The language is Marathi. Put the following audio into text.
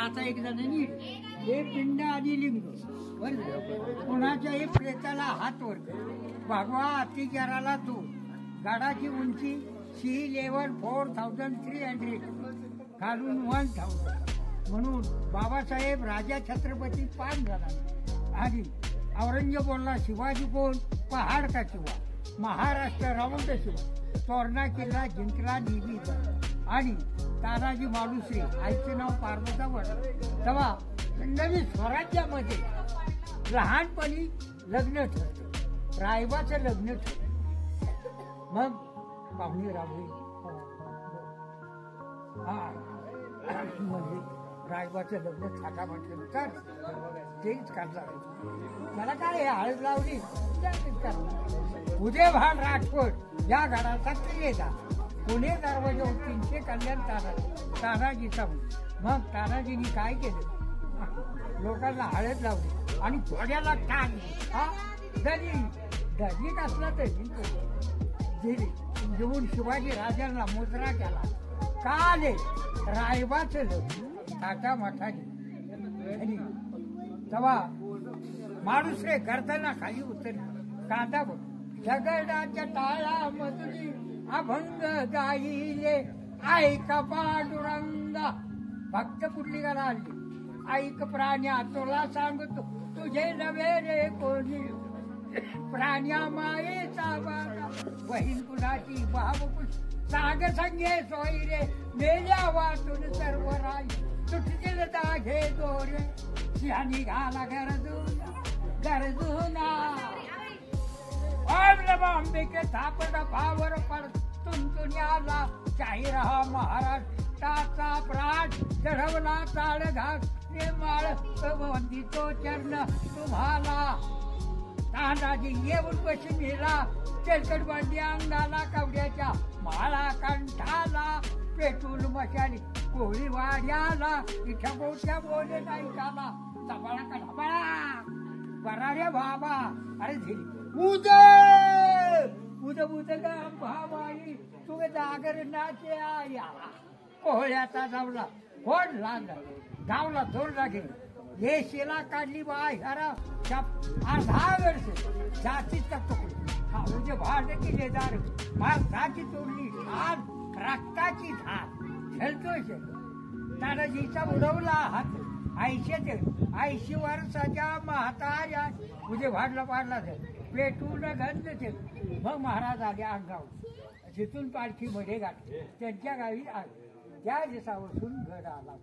आता एक जणांनी हे पिंड आणि लिंग कोणाच्याही प्रेताला हात वर भागवा अतिचाराला दूर. गाडाची उंची सी लेवल 4300 खालून 1000 म्हणून बाबासाहेब राजा छत्रपती 5 झाला. आणि औरंगजेबाला शिवाजी कोण पहाड का शिवा, महाराष्ट्र रावण शिवा, तोरणा किल्ला जिंकला नेहमी. आणि तानाजी मालुसरे आईचं नाव पार्वतावर. तेव्हा नवीन स्वराज्यामध्ये लहानपणी लग्न ठरतं, रायबाचं लग्न ठरतं. मग पाहुणे रावळे म्हणजे रायबाचं लग्न थाटा म्हटल्यानुसार तेच करणार. मला काय हळद लावली उदय भान राठोड या घराचा किल्लेदार, पुणे दरवाजा 300 कल्याण तानाजीचा. मग तानाजींनी काय केलं, लोकांना हळद लावली आणि थोड्याला टाकली. दलित असला तरी दिली घेऊन शिवाजी राजांना मुजरा केला. का आले रायबाचं लग्न टाटा मठाने. तेव्हा माणूसरे गर्दना खाली उतरली. कांदा बघ दगडाच्या टाळा मधुरी अभंग गाईले ऐका पांडुरंगा. भक्त कुठली गाला आली ऐक प्राण्या तुला सांगतो तुझे नवे रे कोणी. प्राण्या मायेचा बाळा बहीण कुणाची भावकुश साग संगे सोयी रे. मेल्या वाटून सर्व राय तुटतील दाघे दोरे. सिंहानी घाला गरजूना ओम नमो अंबिके थापड भावर पड तुंतुन्याला. जाहीर हा महाराष्ट्राचा प्राण चढवला ताळ घाट निर्माळ वंदितो चरण तुम्हाला. तानाजी येऊन बसून नेला तेलकट बांधी अंगाला कवड्याच्या माळा कंठाला. पेटून मशाली कोळी वाड्याला इथं मोठ्या बोले नाही त्याला. तबाळा कडबळा बरा रे बाबा. अरे झिरी उद गा भावाई तुझे जागर नाचे आया. कोहळ्याचा जावला होड लागला गावला जोर लागेल. हे शिला काढली बा ह्यारा 10 वर्ष जातीचा तुकडा म्हणजे भाड केले दार माणसाची तोडली आज रक्ताची धार. झेलतोय तानाजीचा उडवला हात 80 वर्षाच्या म्हाताऱ्या म्हणजे भाडला पाडला पेटून गंध ते. मग महाराज आले अंगावर जिथून पालखी मध्ये गाठली त्यांच्या गावी आले. त्या दिवसापासून घड आला.